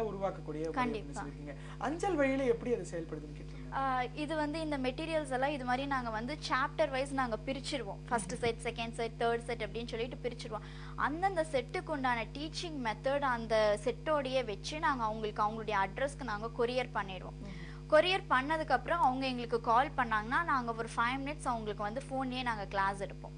உருவாக்கக்கூடிய சொல்லிருக்கீங்க. அஞ்சல் வழியில எப்படி அது செயல்படுதுன்னு கேட்டீங்க. இது வந்து இந்த மெட்டீரியல்ஸ் எல்லாம் இது மாதிரி நாங்க வந்து சாப்டர் வைஸ் நாங்க பிரிச்சிருவோம். First set, second set, third set அப்படின்னு சொல்லிட்டு பிரிச்சிருவோம். அந்தந்த செட்டுக்கு உண்டான டீச்சிங் மெத்தட் அந்த செட்டோடையே வச்சு நாங்க அவங்களுடைய அட்ரஸ்க்கு நாங்க கொரியர் பண்ணிடுவோம். கொரியர் பண்ணதுக்கு அப்புறம் அவங்க எங்களுக்கு கால் பண்ணாங்கன்னா நாங்க ஒரு 5 மினிட்ஸ் அவங்களுக்கு வந்து போன்லயே நாங்க கிளாஸ் எடுப்போம்.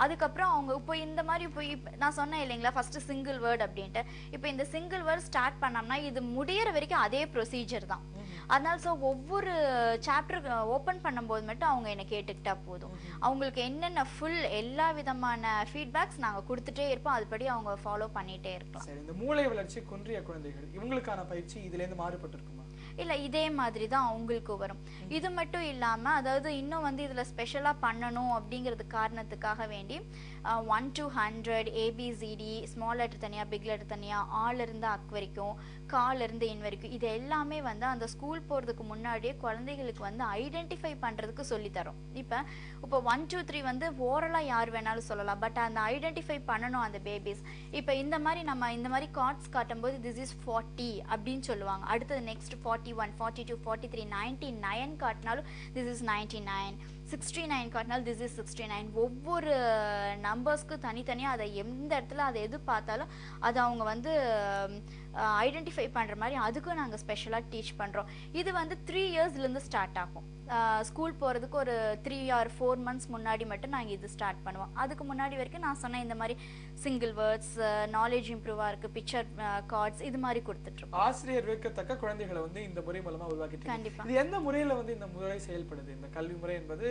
அதுக்கப்புறம் அவங்க இப்போ இந்த மாதிரி இப்போ நான் சொன்னேன் இல்லைங்களா ஃபர்ஸ்ட் சிங்கிள் வேர்ட் அப்படின்ட்டு. இப்போ இந்த சிங்கிள் வேர்ட் ஸ்டார்ட் பண்ணோம்னா இது முடியற வரைக்கும் அதே ப்ரொசீஜர் தான். அதனால ஒவ்வொரு சாப்டர் ஓப்பன் பண்ணும்போது மட்டும் அவங்க என்ன கேட்டுக்கிட்டா போதும். அவங்களுக்கு என்னென்ன ஃபுல் எல்லா விதமான ஃபீட்பேக்ஸ் நாங்க கொடுத்துட்டே இருப்போம். அதுபடி அவங்க ஃபாலோ பண்ணிட்டே இருக்கலாம். சரி, இந்த மூளை வளர்ச்சி குன்றிய குழந்தைகள் இவங்களுக்கான பயிற்சி இதுல இருந்து மாறுபட்டு இருக்குமா? இல்ல, இதே மாதிரி தான் அவங்களுக்கு வரும். இது மட்டும் இல்லாம அதாவது இன்னும் வந்து இதுல ஸ்பெஷலா பண்ணணும் அப்படிங்கிறது காரணத்துக்காக வேண்டி 1 to 100 ABCD ஸ்மால் லெட்டர் தனியா, பிக் லெட்டர் தனியா, ஆல இருந்து அக் வரைக்கும், கால இருந்து இன் வரைக்கும் இது எல்லாமே வந்து அந்த ஸ்கூல் போறதுக்கு முன்னாடியே குழந்தைகளுக்கு வந்து ஐடென்டிஃபை பண்றதுக்கு சொல்லி தரோம். இப்போ 1 2 3 வந்து ஓரலா யார் வேணாலும் சொல்லலாம். பட் அந்த ஐடென்டிஃபை பண்ணணும் அந்த பேபிஸ். இப்போ இந்த மாதிரி கார்ட்ஸ் காட்டும்போது திஸ் இஸ் 40 அப்படின்னு சொல்லுவாங்க. அடுத்தது நெக்ஸ்ட் 41, 42, 43, 99 காட்டினாலும் திஸ் இஸ் 99, 69 காட்டினாலும் திஸ் இஸ் 69. ஒவ்வொரு நம்பர்ஸ்க்கு தனித்தனியாக அதை எந்த இடத்துல அதை எது பார்த்தாலும் அதை அவங்க வந்து ஐடென்டிஃபை பண்ணுற மாதிரி அதுக்கும் நாங்கள் ஸ்பெஷலாக டீச் பண்ணுறோம். இது வந்து 3 இயர்ஸ்லேருந்து ஸ்டார்ட் ஆகும். ஸ்கூல் போகிறதுக்கு ஒரு 3 or 4 மந்த்ஸ் முன்னாடி மட்டும் நாங்கள் இது ஸ்டார்ட் பண்ணுவோம். அதுக்கு முன்னாடி வரைக்கும் நான் சொன்னேன் இந்த மாதிரி சிங்கிள் வேர்ட்ஸ், நாலேஜ் இம்ப்ரூவாக இருக்குது, பிக்சர் கார்ட்ஸ் இது மாதிரி கொடுத்துட்ருக்கோம். ஆசிரியர் வைக்கத்தக்க குழந்தைகளை வந்து இந்த முறை மூலமாக உருவாக்கிட்டு கண்டிப்பாக. இது எந்த முறையில் வந்து இந்த முறை செயல்படுது? இந்த கல்வி முறை என்பது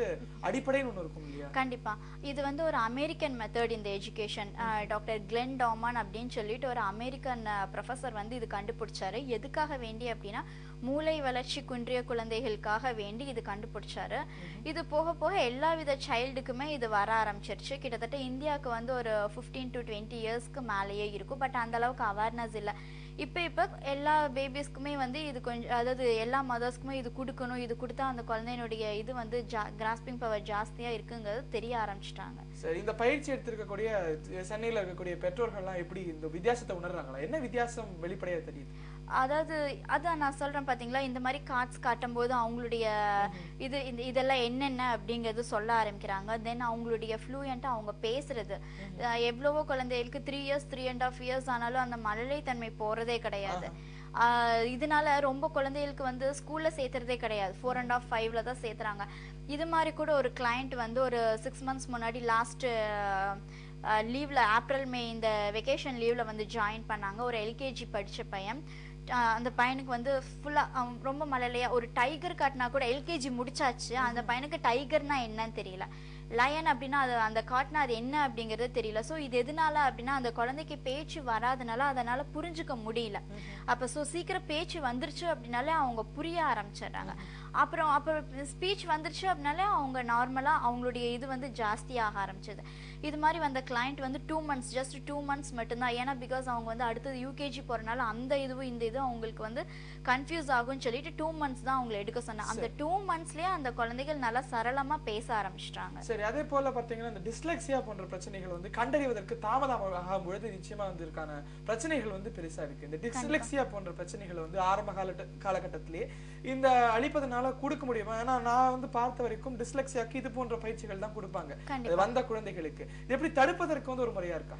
அடிப்படைன்னு ஒன்று இருக்கும் இல்லையா? கண்டிப்பாக. இது வந்து ஒரு அமெரிக்கன் மெத்தட் இந்த எஜுகேஷன். டாக்டர் கிளென் டாமன் அப்படின்னு சொல்லிட்டு ஒரு அமெரிக்கன் ப்ரொஃபஸர் வந்து இது கண்டுபிடிச்சாரு. எதுக்காக வேண்டி அப்படின்னா மூளை வளர்ச்சி குன்றிய குழந்தைகளுக்காக வேண்டி இது கண்டுபிடிச்சாரு. இது போக போக எல்லா வித சைல்டுக்குமே இது வர ஆரம்பிச்சிருச்சு. கிட்டத்தட்ட இந்தியாவுக்கு வந்து ஒரு 15 to 20 இயர்ஸ்க்கு மேலேயே இருக்கும். பட் அந்த அளவுக்கு அவேர்னஸ் இல்லை. இப்போ எல்லா பேபிஸ்க்குமே வந்து இது கொஞ்சம், அதாவது எல்லா மதர்ஸ்க்குமே இது கொடுக்கணும், இது கொடுத்தா அந்த குழந்தையினுடைய இது வந்து கிராஸ்பிங் பவர் ஜாஸ்தியா இருக்குங்கிறது தெரிய ஆரம்பிச்சிட்டாங்க. சரி, இந்த பயிற்சி எடுத்திருக்கக்கூடிய சென்னையில் இருக்கக்கூடிய பெற்றோர்கள்லாம் எப்படி இந்த வித்தியாசத்தை உணர்றாங்களா? என்ன வித்தியாசம் வெளிப்படையா தெரியுது? அதாவது அதான் நான் சொல்றேன் பாத்தீங்களா, இந்த மாதிரி கார்ட்ஸ் காட்டும் போது அவங்களுடைய இதெல்லாம் என்னென்ன அப்படிங்கிறது சொல்ல ஆரம்பிக்கிறாங்க. தென் அவங்களுடைய ஃப்ளூயண்டா அவங்க பேசுறது. எவ்வளவோ குழந்தைகளுக்கு 3 இயர்ஸ் 3.5 இயர்ஸ் ஆனாலும் அந்த மழலை தன்மை போறதே கிடையாது. இதனால ரொம்ப குழந்தைகளுக்கு வந்து ஸ்கூல்ல சேர்த்துறதே கிடையாது. 4.5 5ல தான் சேர்த்துறாங்க. இது மாதிரி கூட ஒரு கிளைண்ட் வந்து ஒரு 6 மந்த்ஸ் முன்னாடி லாஸ்ட் லீவ்ல ஏப்ரல் மே இந்த வெக்கேஷன் லீவ்ல வந்து ஜாயின் பண்ணாங்க. ஒரு LKG படிச்ச பையன். அந்த பையனுக்கு வந்து ஃபுல்லா ரொம்ப மழலையா ஒரு டைகர் காட்டினா கூட LKG முடிச்சாச்சு. அந்த பையனுக்கு டைகர்னா என்னன்னு தெரியல, லயன் அப்படின்னா அது அந்த காட்டினா அது என்ன அப்படிங்கிறது தெரியல. ஸோ இது எதனால அப்படின்னா அந்த குழந்தைக்கு பேச்சு வராதனால அதனால புரிஞ்சுக்க முடியல. அப்போ சீக்கிரம் பேச்சு வந்துருச்சு அப்படின்னாலே அவங்க புரிய ஆரம்பிச்சிடுறாங்க. அப்புறம் ஸ்பீச் வந்துருச்சு அப்படின்னாலே அவங்க நார்மலாக அவங்களுடைய இது வந்து ஜாஸ்தியாக ஆரம்பிச்சது. இது மாதிரி வந்த கிளைண்ட் வந்து 2 மந்த்ஸ், ஜஸ்ட் 2 மந்த்ஸ் மட்டும்தான். ஏன்னா பிகாஸ் அவங்க வந்து அடுத்தது UKG போகிறனால அந்த இதுவும் இந்த இதுவும் அவங்களுக்கு வந்து கன்ஃபியூஸ் ஆகும்னு சொல்லிட்டு 2 மந்த்ஸ் தான் அவங்களை எடுக்க சொன்னாங்க. அந்த 2 மந்த்ஸ்லேயே அந்த குழந்தைகள் நல்லா சரளமாக பேச ஆரம்பிச்சிட்டாங்க. சரி, அதே போல பார்த்தீங்கன்னா இந்த டிஸ்லெக்சியா போன்ற பிரச்சனைகள் வந்து கண்டறிவதற்கு தாமதம் ஆகும் பொழுது நிச்சயமா வந்து இருக்கான பிரச்சனைகள் வந்து பெருசா இருக்கு. இந்த டிஸ்லெக்சியா போன்ற பிரச்சனைகள் வந்து ஆரம்ப காலகட்டத்திலேயே இந்த அளிப்பதனால கொடுக்க முடியுமா? ஏன்னா நான் வந்து பார்த்த வரைக்கும் டிஸ்லெக்சியாக்கு இது போன்ற பயிற்சிகள் தான் கொடுப்பாங்க வந்த குழந்தைகளுக்கு. இது எப்படி தடுப்பதற்கு வந்து ஒரு முறையா இருக்கா?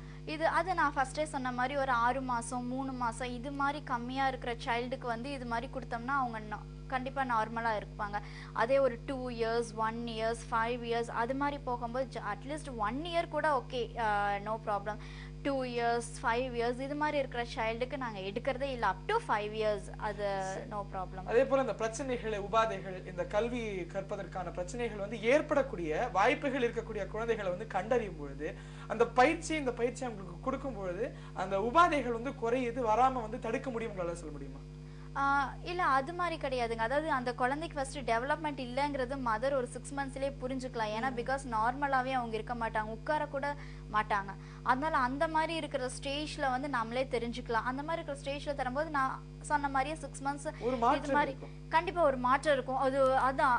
அது நான் ஃபர்ஸ்டே சொன்ன மாதிரி ஒரு 6 மாசம் 3 மாசம் இது மாதிரி கம்மியா இருக்கிற சைல்டுக்கு வந்து இது மாதிரி கொடுத்தோம்னா அவங்க கண்டிப்பா நார்மலா இருப்பாங்க. அதே ஒரு 2 இயர்ஸ் 1 இயர்ஸ் 5 இயர்ஸ் அது மாதிரி போகும்போது அட்லீஸ்ட் 1 இயர் கூட okay, no problem. 2 years 5 years இது மாதிரி இருக்கிற சைல்டுக்கு நாங்க எடுக்கிறதே இல்லை. அப் டு 5 இயர்ஸ் அது நோ ப்ராப்ளம். அதே போல இந்த பிரச்சனைகள், உபாதைகள், இந்த கல்வி கற்பதற்கான பிரச்சனைகள் வந்து ஏற்படக்கூடிய வாய்ப்புகள் இருக்கக்கூடிய குழந்தைகளை வந்து கண்டறியும் பொழுது இந்த பயிற்சி அவங்களுக்கு கொடுக்கும் பொழுது அந்த உபாதைகள் வந்து குறையுது, வராம வந்து தடுக்க முடியும், உங்களால சொல்ல முடியுமா? இல்ல அது மாதிரி கிடையாதுங்க. அதாவது அந்த குழந்தைக்கு ஃபர்ஸ்ட் டெவலப்மெண்ட் இல்லங்கிறது மதர் ஒரு 6 மந்த்ஸ்லயே புரிஞ்சுக்கலாம். ஏன்னா பிகாஸ் நார்மலாவே அவங்க இருக்க மாட்டாங்க, உட்கார கூட மாட்டாங்க. அதனால அந்த மாதிரி இருக்கிற ஸ்டேஜ்ல வந்து நம்மளே தெரிஞ்சுக்கலாம். அந்த மாதிரி இருக்கிற ஸ்டேஜ்ல தரும்போது நான் சொன்ன மாதிரியே 6 மந்த்ஸ் இது மாதிரி கண்டிப்பா ஒரு மாற்றம் இருக்கும். அதான்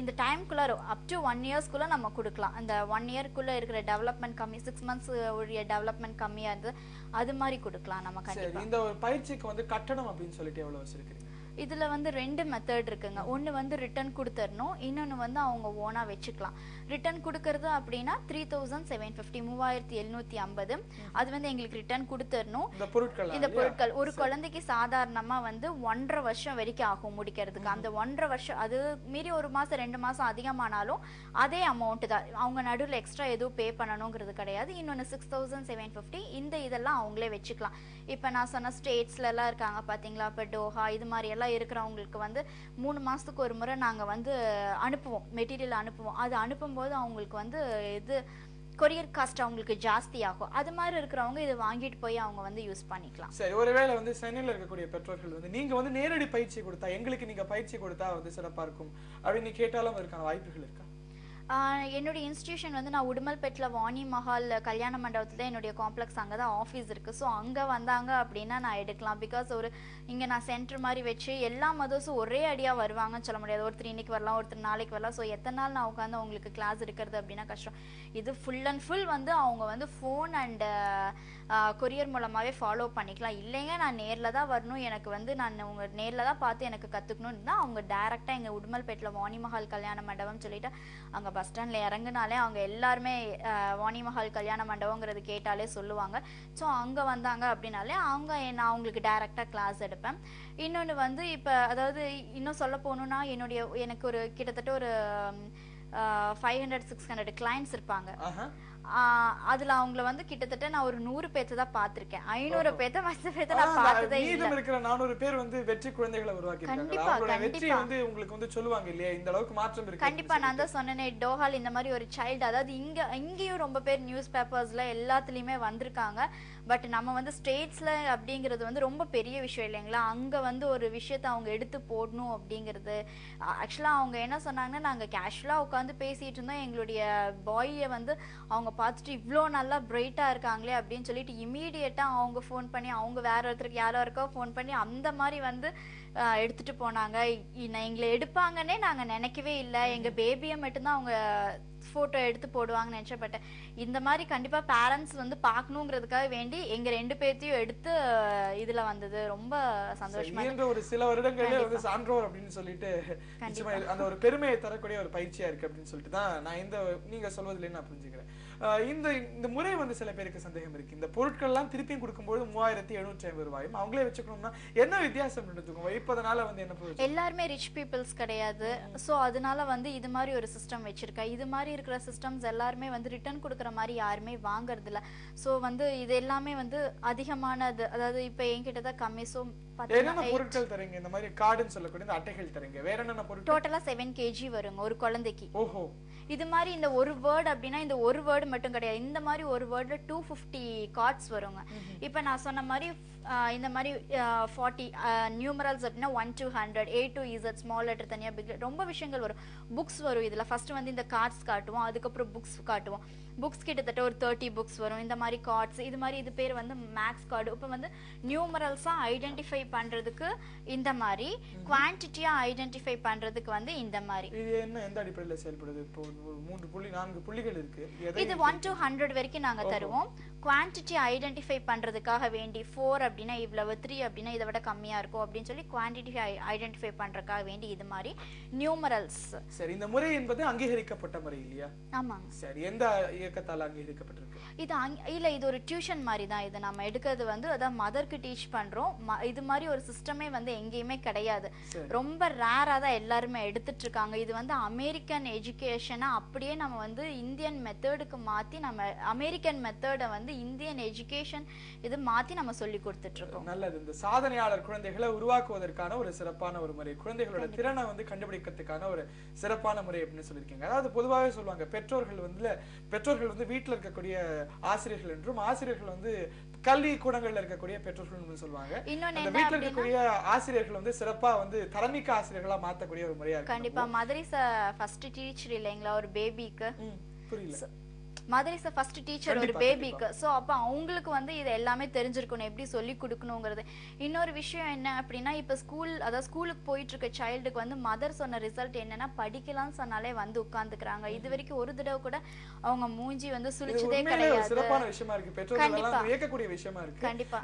இந்த டைம்குள்ள அப் டு 1 இயர்ஸ்க்குள்ள நம்ம கொடுக்கலாம். அந்த 1 இயர்க்குள்ள இருக்கிற டெவலப்மெண்ட் கம்மி, 6 மந்த்ஸ் உடைய டெவலப்மெண்ட் கம்மியா இருந்து அது மாதிரி கொடுக்கலாம் நம்ம கண்டிப்பா. இந்த ஒரு பயிற்சிக்கு வந்து கட்டணம் அப்படின்னு சொல்லிட்டு எவ்வளவு வச்சிருக்கீங்க? இதுல வந்து 2 மெத்தட் இருக்குங்க. ஒன்னு வந்து ரிட்டர்ன் கொடுத்துடணும், இன்னொன்னு வந்து அவங்க ஓனா வச்சுக்கலாம். ரிட்டர்ன் கொடுக்கறது அப்படின்னா 3750 3750 அது வந்து எங்களுக்கு ரிட்டர்ன் கொடுத்துடணும். இந்த பொருட்கள் ஒரு குழந்தைக்கு சாதாரணமா வந்து 1.5 வருஷம் வரைக்கும் ஆகும் முடிக்கிறதுக்கு. அந்த 1.5 வருஷம் அது மீறி 1 மாசம் 2 மாசம் அதிகமானாலும் அதே அமௌண்ட் தான். அவங்க நடுவில் எக்ஸ்ட்ரா எதுவும் பே பண்ணணுங்கிறது கிடையாது. இன்னொன்னு 6750 இந்த இதெல்லாம் அவங்களே வச்சுக்கலாம். இப்ப நான் சொன்ன ஸ்டேட்ஸ்ல எல்லாம் இருக்காங்க பாத்தீங்களா, இப்ப டோஹா இது மாதிரி எல்லாம் இருக்கிறவங்களுக்கு வந்து 3 மாசத்துக்கு ஒரு முறை நாங்க வந்து அனுப்புவோம், மெட்டீரியல் அனுப்புவோம். அது அனுப்பும்போது அவங்களுக்கு வந்து இது கொரியர் காஸ்ட் அவங்களுக்கு ஜாஸ்தி ஆகும். அது மாதிரி இருக்கிறவங்க இதை வாங்கிட்டு போய் அவங்க வந்து யூஸ் பண்ணிக்கலாம். சரி, ஒருவேளை வந்து சென்னையில இருக்கக்கூடிய பெற்றோர்கள் வந்து நீங்க வந்து நேரடி பயிற்சி கொடுத்தா, எங்களுக்கு நீங்க பயிற்சி கொடுத்தா வந்து சிறப்பா இருக்கும் அப்படின்னு கேட்டாலும் அதுக்கான வாய்ப்புகள் இருக்கா? என்னுடைய இன்ஸ்டிடியூஷன் வந்து நான் உடுமல்பேட்டில் வாணி மஹால் கல்யாண மண்டபத்தில் என்னுடைய காம்ப்ளெக்ஸ் அங்கே தான் ஆஃபீஸ் இருக்குது. ஸோ அங்கே வந்தாங்க அப்படின்னா நான் எடுக்கலாம். பிகாஸ் இங்கே நான் சென்டர் மாதிரி வச்சு எல்லா மதர்ஸும் ஒரே அடியாக வருவாங்கன்னு சொல்ல முடியாது. ஒருத்தர் இன்னைக்கு வரலாம், ஒருத்தர் நாளைக்கு வரலாம். ஸோ எத்தனை நாள் நான் உட்காந்து அவங்களுக்கு கிளாஸ் எடுக்கிறது அப்படின்னா கஷ்டம். இது ஃபுல் அண்ட் ஃபுல் வந்து அவங்க வந்து ஃபோன் அண்ட் கொரியர் மூலமாகவே ஃபாலோ பண்ணிக்கலாம். இல்லைங்க நான் நேரில் தான் வரணும், எனக்கு வந்து நான் உங்கள் நேரில் தான் பார்த்து எனக்கு கற்றுக்கணும்னு தான் அவங்க டேரெக்டாக எங்கள் உடுமல்பேட்டில் வாணி மஹால் கல்யாண மண்டபம் சொல்லிட்டு அங்கே பஸ் ஸ்டாண்ட்ல இறங்குனாலே அவங்க எல்லாருமே வாணி மஹால் கல்யாண மண்டபங்கிறது கேட்டாலே சொல்லுவாங்க. ஸோ அங்கே வந்தாங்க அப்படின்னாலே நான் அவங்களுக்கு டைரக்டா கிளாஸ் எடுப்பேன். இன்னொன்று வந்து இப்போ அதாவது இன்னும் சொல்ல போகணுன்னா எனக்கு ஒரு கிட்டத்தட்ட ஒரு 500-600 கிளைண்ட்ஸ் இருப்பாங்க. அதுல அவங்கள வந்து கிட்டத்தட்ட நான் ஒரு 100 பேத்தை தான் பார்த்திருக்கேன். 500 பேத்தை மற்ற பேத்தை நான் பார்த்ததே இல்ல. மீதம் இருக்கிற 400 பேர் வந்து வெற்றி குழந்தைகளை உருவாக்கி இருக்காங்க. அவங்களோட வெற்றி வந்து உங்களுக்கு வந்து சொல்லுவாங்க இல்லையா, இந்த அளவுக்கு மாற்றம் இருக்கு. கண்டிப்பா நான் தான் சொன்னேனே, டோஹால் இந்த மாதிரி ஒரு சைல்டு, அதாவது இங்கேயும் ரொம்ப பேர் நியூஸ் பேப்பர்ஸ்ல எல்லாத்துலயுமே வந்திருக்காங்க. பட் நம்ம வந்து ஸ்டேட்ஸ்ல அப்படிங்கிறது வந்து ரொம்ப பெரிய விஷயம் இல்லைங்களா. அங்க வந்து ஒரு விஷயத்த அவங்க எடுத்து போடணும் அப்படிங்கிறது. ஆக்சுவலா அவங்க என்ன சொன்னாங்கன்னா, நாங்க கேஷுவலா உட்காந்து பேசிட்டு இருந்தோம், எங்களுடைய பாயை வந்து அவங்க பார்த்துட்டு இவ்வளோ நல்லா பிரைட்டா இருக்காங்களே அப்படின்னு சொல்லிட்டு இமீடியட்டா அவங்க ஃபோன் பண்ணி அவங்க வேற ஒருத்தருக்கு யாரோ ஃபோன் பண்ணி அந்த மாதிரி வந்து எடுத்துட்டு போனாங்க. எங்களை எடுப்பாங்கன்னே நாங்க நினைக்கவே இல்லை. எங்க பேபியை மட்டும்தான் அவங்க போட்டோ எடுத்து போடுவாங்கன்னு நினைச்சப்பட்டேன். இந்த மாதிரி கண்டிப்பா பேரண்ட்ஸ் வந்து பார்க்கணுங்கிறதுக்காக வேண்டி எங்க 2 பேர்த்தையும் எடுத்து இதுல வந்தது. ரொம்ப சந்தோஷமா இருக்கு. ஒரு சில வருடங்களே வந்து சான்றோர் அப்படின்னு சொல்லிட்டு அந்த ஒரு பெருமையை தரக்கூடிய ஒரு பயிற்சியா இருக்கு அப்படின்னு சொல்லிட்டு தான் நான் நீங்க சொல்வதிலே நான் புரிஞ்சுக்கிறேன். இந்த முறை வந்து சில பேருக்கு சந்தேகம் இருக்கு. இந்த பொருட்கள் எல்லாம் திருப்பியும் கொடுக்கும்போது 3750 ரூபாயும் அவங்களே வச்சுக்கணும்னா என்ன வித்தியாசம் எடுத்துக்கும்? வைப்பதனால வந்து என்ன எல்லாருமே ரிச் பீப்புள்ஸ் கிடையாது. சோ அதனால வந்து இது மாதிரி ஒரு சிஸ்டம் வச்சிருக்கேன். இது மாதிரி இருக்கிற சிஸ்டம்ஸ் எல்லாருமே வந்து ரிட்டர்ன் கொடுக்குற மாதிரி யாருமே வாங்குறது இல்ல. சோ வந்து இது எல்லாமே வந்து அதிகமானது, அதாவது இப்ப என்கிட்ட தான் கம்மி. சோ என்னென்ன பொருட்கள் தரீங்க? இந்த மாதிரி கார்டுன்னு சொல்லக்கூடிய இந்த அட்டைகள் தரீங்க. வேற என்னென்ன பொருட்கள்? டோட்டலா 7 kg வருங்க ஒரு குழந்தைக்கு. ஓஹோ. இது மாதிரி இந்த ஒரு வேர்ட் அப்படின்னா இந்த ஒரு வேர்டு மட்டும் கிடையாது. இந்த மாதிரி ஒரு வேர்ட்ல 250 கார்ட்ஸ் வருங்க. இப்ப நான் சொன்ன மாதிரி இந்த மாதிரி 40 நியூமரல்ஸ் அப்படின்னா 1 to 100, A to Z, small letter தனியா பிக் ரொம்ப விஷயங்கள் வரும். புக்ஸ் வரும். இதுல ஃபர்ஸ்ட் வந்து இந்த கார்ட்ஸ் காட்டுவோம், அதுக்கப்புறம் புக்ஸ் காட்டுவோம். புக்ஸ் கிட்டத்தட்ட ஒரு 30 புக்ஸ் வரும். இந்த மாதிரி கார்ட்ஸ் இது மாதிரி இது பேர் வந்து மேக்ஸ் கார்டு. இப்போ வந்து நியூமரல்ஸா ஐடென்டிஃபை பண்றதுக்கு இந்த மாதிரி, குவான்டிட்டியா ஐடென்டிஃபை பண்றதுக்கு வந்து இந்த மாதிரி. இது என்ன எந்த அடிப்படையில செயல்படுது? இப்போ 3 புள்ளி 4 புள்ளிகள் இருக்கு. இது 1 to 100 வரைக்கும் நாங்க தருவோம். குவான்டிட்டி ஐடென்டிஃபை பண்றதுக்காக வேண்டி 4 அப்படின்னா இவ்வளவு, 3 அப்படின்னா இதை விட கம்மியா இருக்கும் அப்படின்னு சொல்லி குவான்டிட்டி ஐடென்டிஃபை பண்றதுக்காக வேண்டி இது மாதிரி நியூமரல்ஸ். சரி, இந்த முறை என்பது அங்கீகரிக்கப்பட்ட முறை இல்லையா? ஆமாங்க. சரி, எந்த இயக்கத்தால அங்கீகரிக்கப்பட்டிருக்கு? இது ஒரு டியூஷன் மாதிரி தான். இது நம்ம எடுக்கிறது வந்து அதான் மதருக்கு டீச் பண்றோம். இது மாதிரி ஒரு சிஸ்டமே வந்து எங்கேயுமே கிடையாது. ரொம்ப ரேரா தான் எல்லாருமே எடுத்துட்டு இருக்காங்க. இது வந்து அமெரிக்கன் எஜுகேஷனை அப்படியே நம்ம வந்து இந்தியன் மெத்தடுக்கு மாத்தி நம்ம அமெரிக்கன் மெத்தட வந்து இந்தியன் எஜுகேஷன் இது மாத்தி நம்ம சொல்லி கொடுத்துட்டு இருக்கோம். நல்லது. இந்த சாதனையாளர் குழந்தைகளை உருவாக்குவதற்கான ஒரு சிறப்பான ஒரு முறை, குழந்தைகளோட திறனை வந்து கண்டுபிடிக்கிறதுக்கான ஒரு சிறப்பான முறை அப்படின்னு சொல்லியிருக்கீங்க. அதாவது பொதுவாகவே சொல்லுவாங்க பெற்றோர்கள் வந்து வீட்டுல இருக்கக்கூடிய ஆசிரியர்கள் என்றும், ஆசிரியர்கள் வந்து கல்வி கூடங்கள்ல இருக்கக்கூடிய பெற்றோர்கள் சொல்லுவாங்க. இன்னொன்னு அந்த வீட்டுல இருக்கக்கூடிய ஆசிரியர்கள் வந்து சிறப்பா வந்து தரமிக்க ஆசிரியர்களா மாத்தக்கூடிய ஒரு முறையா இருக்கு. கண்டிப்பா. மதர் இஸ் ஃபர்ஸ்ட் டீச்சர் இல்லைங்களா ஒரு பேபிக்கு? புரியல. மதர் இஸ் ஃபர்ஸ்ட் டீச்சர் ஒரு பேபிக்கு. சோ அப்ப அவங்களுக்கு வந்து இது எல்லாமே தெரிஞ்சிருக்கணும், எப்படி சொல்லி கொடுக்கணுங்கிறது. இன்னொரு விஷயம் என்ன அப்படின்னா, இப்ப ஸ்கூலுக்கு போயிட்டு இருக்க சைல்டுக்கு வந்து மதர் சொன்ன ரிசல்ட் என்னன்னா படிக்கலாம்னு சொன்னாலே வந்து உட்கார்ந்துக்கிறாங்க. இது வரைக்கும் ஒரு தடவை கூட அவங்க மூஞ்சி வந்து சுளிச்சதே கிடையாது. சிறப்பான விஷயமா இருக்கு, பெற்றோர்கள் எல்லாம் வியக்கக்கூடிய விஷயமா இருக்கு. கண்டிப்பா.